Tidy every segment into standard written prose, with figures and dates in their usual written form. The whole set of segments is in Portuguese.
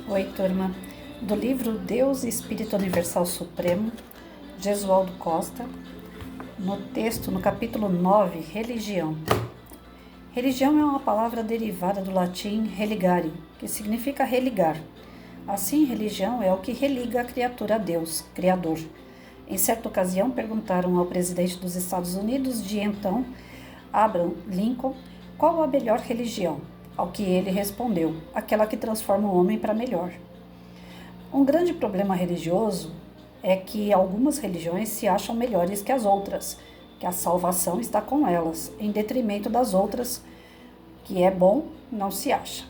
Oi, turma. Do livro Deus e Espírito Universal Supremo, Jesualdo Costa, no texto, no capítulo 9, Religião. Religião é uma palavra derivada do latim religare, que significa religar. Assim, religião é o que religa a criatura a Deus, Criador. Em certa ocasião, perguntaram ao presidente dos Estados Unidos de então, Abraham Lincoln, qual a melhor religião? Ao que ele respondeu, aquela que transforma o homem para melhor. Um grande problema religioso é que algumas religiões se acham melhores que as outras, que a salvação está com elas, em detrimento das outras, que é bom, não se acha.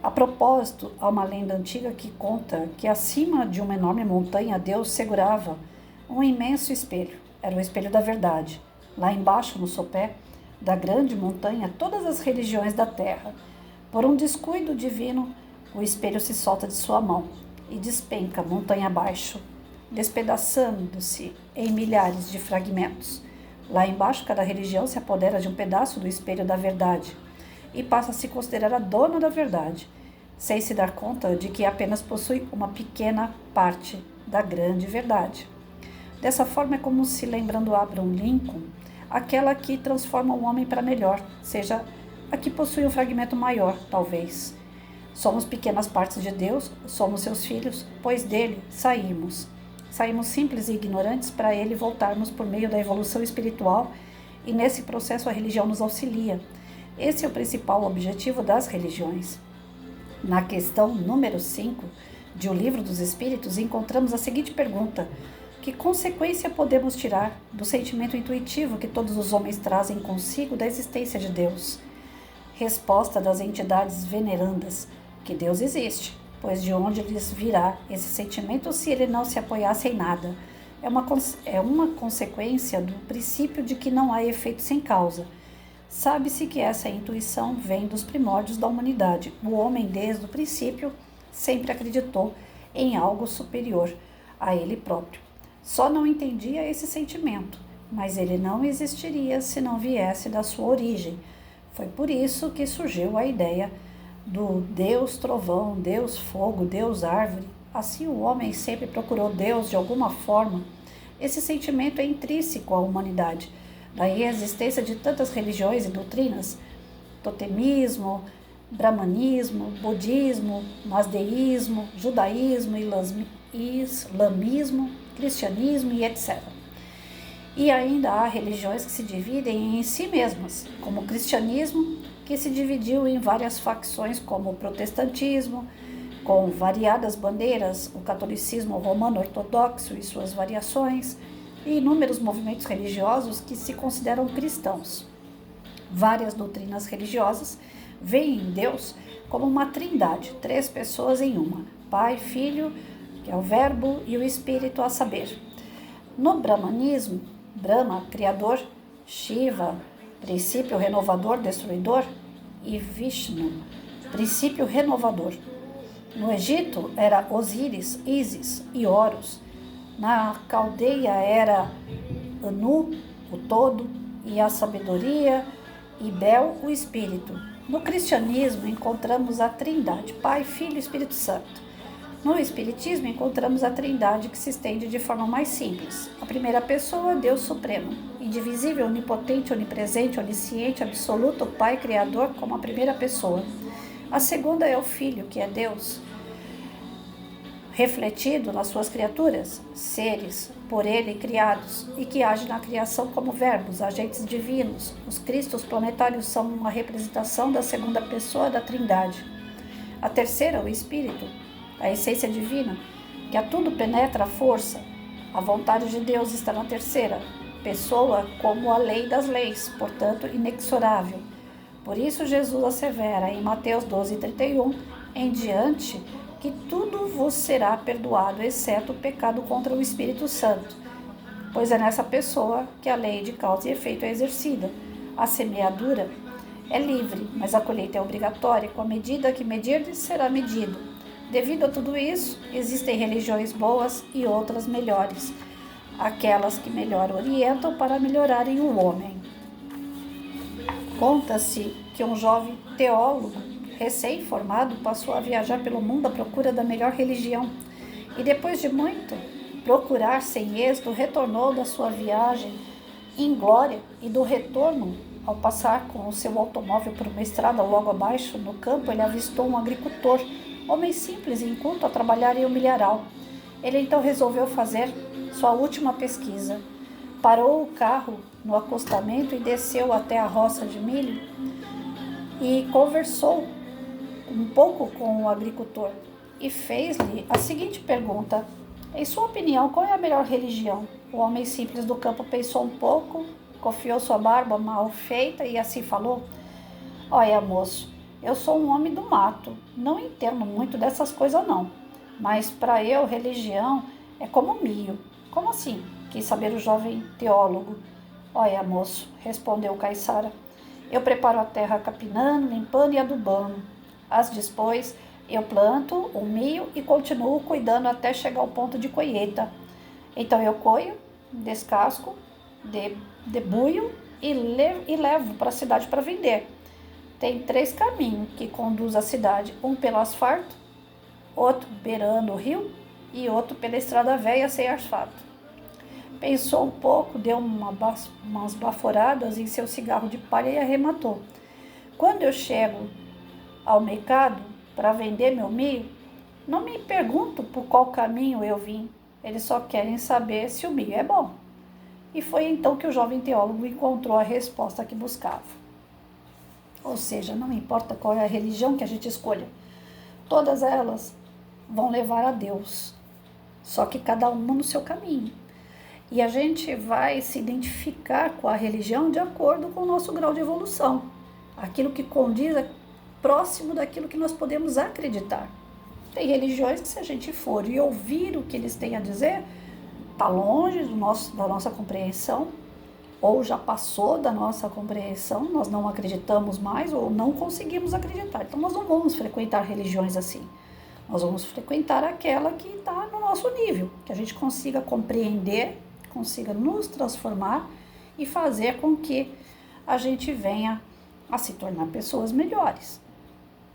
A propósito, há uma lenda antiga que conta que acima de uma enorme montanha Deus segurava um imenso espelho, era o espelho da verdade. Lá embaixo, no sopé da grande montanha, todas as religiões da terra. Por um descuido divino, o espelho se solta de sua mão e despenca montanha abaixo, despedaçando-se em milhares de fragmentos. Lá embaixo, cada religião se apodera de um pedaço do espelho da verdade e passa a se considerar a dona da verdade, sem se dar conta de que apenas possui uma pequena parte da grande verdade. Dessa forma, é como se, lembrando Abraham Lincoln, aquela que transforma o homem para melhor, seja a que possui um fragmento maior, talvez. Somos pequenas partes de Deus, somos seus filhos, pois dele saímos. Saímos simples e ignorantes para ele voltarmos por meio da evolução espiritual e nesse processo a religião nos auxilia. Esse é o principal objetivo das religiões. Na questão número 5 de O Livro dos Espíritos, encontramos a seguinte pergunta: que consequência podemos tirar do sentimento intuitivo que todos os homens trazem consigo da existência de Deus? Resposta das entidades venerandas: que Deus existe, pois de onde lhes virá esse sentimento se ele não se apoiasse em nada? É uma consequência do princípio de que não há efeito sem causa. Sabe-se que essa intuição vem dos primórdios da humanidade. O homem, desde o princípio, sempre acreditou em algo superior a ele próprio. Só não entendia esse sentimento, mas ele não existiria se não viesse da sua origem. Foi por isso que surgiu a ideia do Deus trovão, Deus fogo, Deus árvore. Assim o homem sempre procurou Deus de alguma forma. Esse sentimento é intrínseco à humanidade. Daí a existência de tantas religiões e doutrinas: totemismo, brahmanismo, budismo, masdeísmo, judaísmo, islamismo, cristianismo e etc. E ainda há religiões que se dividem em si mesmas, como o cristianismo, que se dividiu em várias facções, como o protestantismo, com variadas bandeiras, o catolicismo romano ortodoxo e suas variações, e inúmeros movimentos religiosos que se consideram cristãos. Várias doutrinas religiosas veem em Deus como uma trindade, 3 pessoas em uma: Pai, Filho, que é o Verbo, e o Espírito, a saber. No brahmanismo, Brahma, Criador, Shiva, princípio renovador, destruidor, e Vishnu, princípio renovador. No Egito era Osíris, Ísis e Horus. Na Caldeia era Anu, o todo, e a sabedoria, e Bel, o espírito. No cristianismo encontramos a trindade, Pai, Filho e Espírito Santo. No espiritismo encontramos a trindade, que se estende de forma mais simples. A primeira pessoa, Deus Supremo, indivisível, onipotente, onipresente, onisciente, absoluto, Pai Criador, como a primeira pessoa. A segunda é o Filho, que é Deus, refletido nas suas criaturas, seres por ele criados, e que age na criação como verbos, agentes divinos. Os cristos planetários são uma representação da segunda pessoa da trindade. A terceira, o Espírito, a essência divina, que a tudo penetra a força. A vontade de Deus está na terceira pessoa como a lei das leis, portanto inexorável. Por isso Jesus assevera em Mateus 12:31 em diante que tudo vos será perdoado, exceto o pecado contra o Espírito Santo, pois é nessa pessoa que a lei de causa e efeito é exercida. A semeadura é livre, mas a colheita é obrigatória. Com a medida que medirdes, será medido. Devido a tudo isso, existem religiões boas e outras melhores, aquelas que melhor orientam para melhorarem o homem. Conta-se que um jovem teólogo Recém-formado, passou a viajar pelo mundo à procura da melhor religião e, depois de muito procurar sem êxito, retornou da sua viagem em glória e do retorno. Ao passar com o seu automóvel por uma estrada logo abaixo, no campo, ele avistou um agricultor, homem simples e inculto a trabalhar em um milharal. Ele então resolveu fazer sua última pesquisa. Parou o carro no acostamento e desceu até a roça de milho e conversou um pouco com o agricultor e fez-lhe a seguinte pergunta: em sua opinião, qual é a melhor religião? O homem simples do campo pensou um pouco, cofiou sua barba mal feita e assim falou: olha, moço, eu sou um homem do mato, não entendo muito dessas coisas não, mas para eu religião é como milho. Como assim? Quis saber o jovem teólogo. Olha, moço, respondeu Caiçara, eu preparo a terra capinando, limpando e adubando. As depois eu planto o milho e continuo cuidando até chegar ao ponto de colheita. Então eu colho, descasco, debulho e levo para a cidade para vender. Tem 3 caminhos que conduzem à cidade, um pelo asfalto, outro beirando o rio e outro pela estrada velha sem asfalto. Pensou um pouco, deu umas baforadas em seu cigarro de palha e arrematou. Quando eu chego ao mercado para vender meu milho, não me pergunto por qual caminho eu vim. Eles só querem saber se o milho é bom. E foi então que o jovem teólogo encontrou a resposta que buscava. Ou seja, não importa qual é a religião que a gente escolha, todas elas vão levar a Deus, só que cada uma no seu caminho. E a gente vai se identificar com a religião de acordo com o nosso grau de evolução. Aquilo que condiz é próximo daquilo que nós podemos acreditar. Tem religiões que, se a gente for e ouvir o que eles têm a dizer, está longe da nossa compreensão, ou já passou da nossa compreensão, nós não acreditamos mais ou não conseguimos acreditar. Então nós não vamos frequentar religiões assim. Nós vamos frequentar aquela que está no nosso nível, que a gente consiga compreender, consiga nos transformar e fazer com que a gente venha a se tornar pessoas melhores.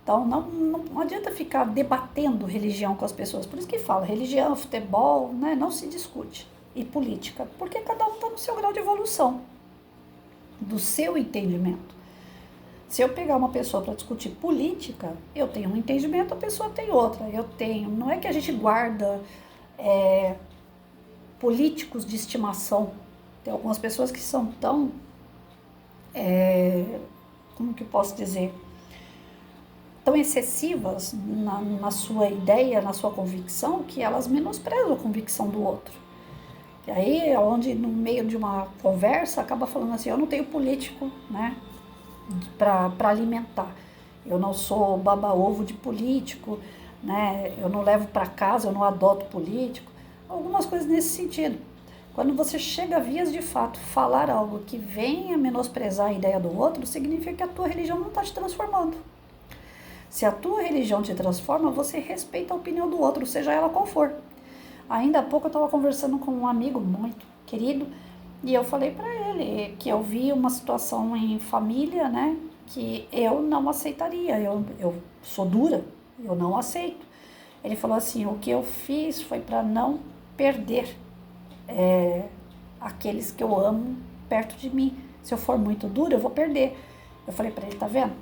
Então não adianta ficar debatendo religião com as pessoas. Por isso que fala, religião, futebol, né, não se discute. E política, porque cada um está no seu grau de evolução, do seu entendimento. Se eu pegar uma pessoa para discutir política, eu tenho um entendimento, a pessoa tem outra. Não é que a gente guarda políticos de estimação. Tem algumas pessoas que são tão, como que eu posso dizer, tão excessivas na sua ideia, na sua convicção, que elas menosprezam a convicção do outro. E aí, onde no meio de uma conversa, acaba falando assim, eu não tenho político, né, para alimentar. Eu não sou baba-ovo de político, né, eu não levo para casa, eu não adoto político. Algumas coisas nesse sentido. Quando você chega a vias de fato falar algo que venha menosprezar a ideia do outro, significa que a tua religião não está te transformando. Se a tua religião te transforma, você respeita a opinião do outro, seja ela qual for. Ainda há pouco eu estava conversando com um amigo muito querido e eu falei para ele que eu vi uma situação em família, né, que eu não aceitaria. Eu sou dura, eu não aceito. Ele falou assim, o que eu fiz foi para não perder aqueles que eu amo perto de mim. Se eu for muito dura, eu vou perder. Eu falei para ele, tá vendo?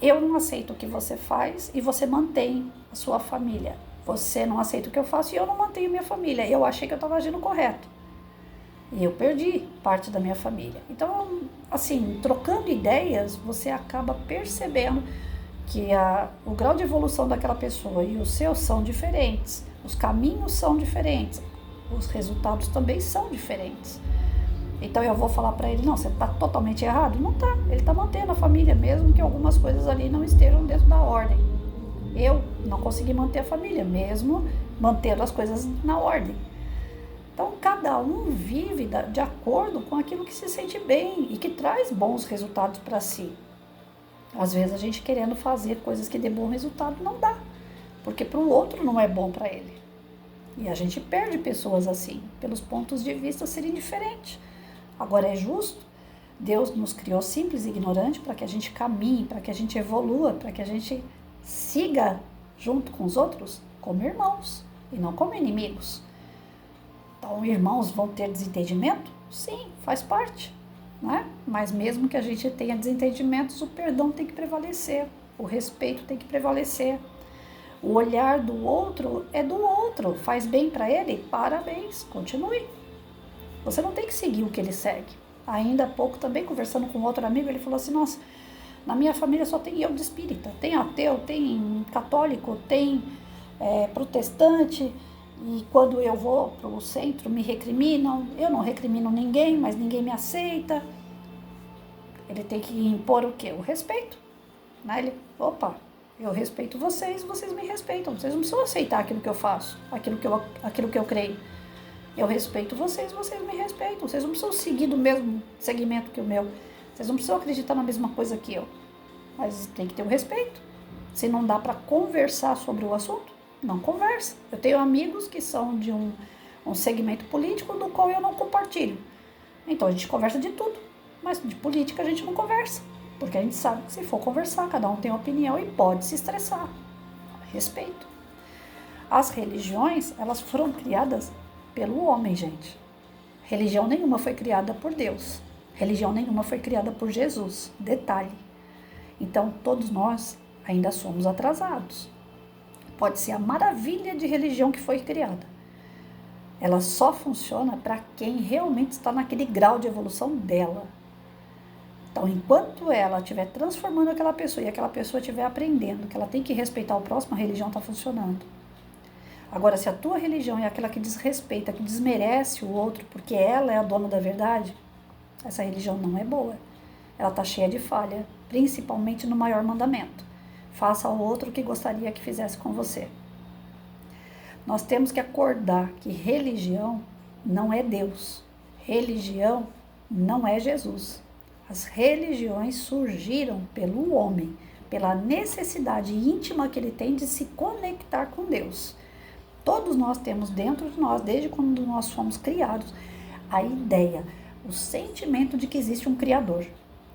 Eu não aceito o que você faz e você mantém a sua família. Você não aceita o que eu faço e eu não mantenho minha família. Eu achei que eu estava agindo correto. E eu perdi parte da minha família. Então, assim, trocando ideias, você acaba percebendo que o grau de evolução daquela pessoa e os seus são diferentes. Os caminhos são diferentes. Os resultados também são diferentes. Então eu vou falar para ele, não, você está totalmente errado? Não está, ele está mantendo a família, mesmo que algumas coisas ali não estejam dentro da ordem. Eu não consegui manter a família, mesmo mantendo as coisas na ordem. Então cada um vive de acordo com aquilo que se sente bem e que traz bons resultados para si. Às vezes a gente querendo fazer coisas que dê bom resultado não dá, porque para o outro não é bom para ele. E a gente perde pessoas assim, pelos pontos de vista serem diferentes. Agora é justo? Deus nos criou simples e ignorante para que a gente caminhe, para que a gente evolua, para que a gente siga junto com os outros como irmãos e não como inimigos. Então, irmãos vão ter desentendimento? Sim, faz parte, né? Mas mesmo que a gente tenha desentendimentos, o perdão tem que prevalecer, o respeito tem que prevalecer. O olhar do outro é do outro, faz bem para ele, parabéns, continue. Você não tem que seguir o que ele segue. Ainda há pouco também, conversando com outro amigo, ele falou assim, nossa, na minha família só tem eu de espírita, tem ateu, tem católico, tem protestante, e quando eu vou para o centro me recriminam, eu não recrimino ninguém, mas ninguém me aceita. Ele tem que impor o quê? O respeito. Né? Ele, opa, eu respeito vocês, vocês me respeitam, vocês não precisam aceitar aquilo que eu faço, aquilo que eu creio. Eu respeito vocês, vocês me respeitam, vocês não precisam seguir do mesmo segmento que o meu, vocês não precisam acreditar na mesma coisa que eu, mas tem que ter o respeito. Se não dá para conversar sobre o assunto, não conversa. Eu tenho amigos que são de um segmento político do qual eu não compartilho. Então a gente conversa de tudo, mas de política a gente não conversa. Porque a gente sabe que se for conversar, cada um tem uma opinião e pode se estressar. Respeito. As religiões, elas foram criadas pelo homem, gente. Religião nenhuma foi criada por Deus. Religião nenhuma foi criada por Jesus. Detalhe. Então, todos nós ainda somos atrasados. Pode ser a maravilha de religião que foi criada. Ela só funciona para quem realmente está naquele grau de evolução dela. Então, enquanto ela estiver transformando aquela pessoa e aquela pessoa estiver aprendendo que ela tem que respeitar o próximo, a religião está funcionando. Agora, se a tua religião é aquela que desrespeita, que desmerece o outro, porque ela é a dona da verdade, essa religião não é boa. Ela está cheia de falha, principalmente no maior mandamento. Faça ao outro o que gostaria que fizesse com você. Nós temos que acordar que religião não é Deus. Religião não é Jesus. As religiões surgiram pelo homem, pela necessidade íntima que ele tem de se conectar com Deus. Todos nós temos dentro de nós, desde quando nós fomos criados, a ideia, o sentimento de que existe um Criador.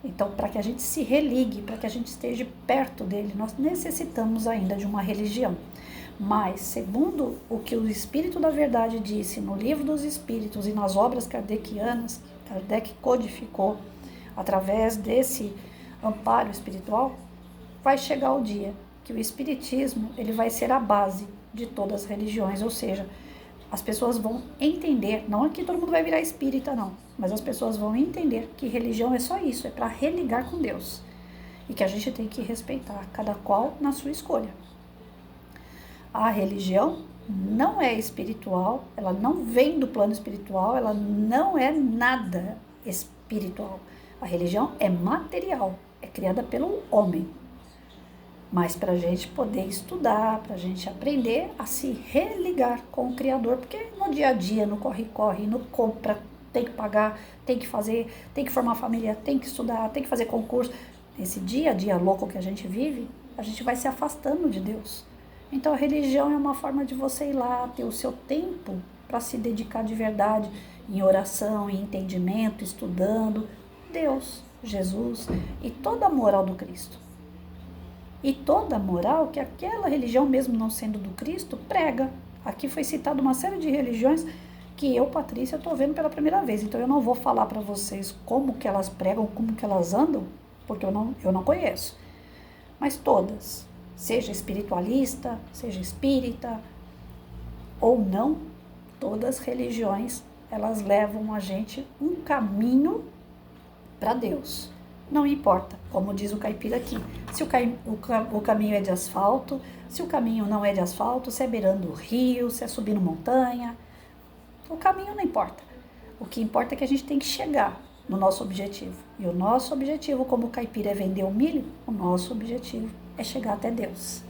Então, para que a gente se religue, para que a gente esteja perto dele, nós necessitamos ainda de uma religião. Mas, segundo o que o Espírito da Verdade disse no Livro dos Espíritos e nas obras kardecianas, Kardec codificou, através desse amparo espiritual, vai chegar o dia que o Espiritismo ele vai ser a base de todas as religiões, ou seja, as pessoas vão entender, não é que todo mundo vai virar espírita não, mas as pessoas vão entender que religião é só isso, é para religar com Deus, e que a gente tem que respeitar, cada qual na sua escolha. A religião não é espiritual, ela não vem do plano espiritual, ela não é nada espiritual. A religião é material, é criada pelo homem. Mas para a gente poder estudar, para a gente aprender a se religar com o Criador, porque no dia a dia, no corre-corre, no compra, tem que pagar, tem que fazer, tem que formar família, tem que estudar, tem que fazer concurso. Nesse dia a dia louco que a gente vive, a gente vai se afastando de Deus. Então a religião é uma forma de você ir lá, ter o seu tempo para se dedicar de verdade, em oração, em entendimento, estudando Deus, Jesus e toda a moral do Cristo. E toda a moral que aquela religião, mesmo não sendo do Cristo, prega. Aqui foi citado uma série de religiões que eu, Patrícia, estou vendo pela primeira vez. Então eu não vou falar para vocês como que elas pregam, como que elas andam, porque eu não conheço. Mas todas, seja espiritualista, seja espírita ou não, todas as religiões, elas levam a gente um caminho para Deus. Não importa, como diz o caipira aqui, se o caminho é de asfalto, se o caminho não é de asfalto, se é beirando o rio, se é subindo montanha, o caminho não importa. O que importa é que a gente tem que chegar no nosso objetivo. E o nosso objetivo, como o caipira é vender o milho, o nosso objetivo é chegar até Deus.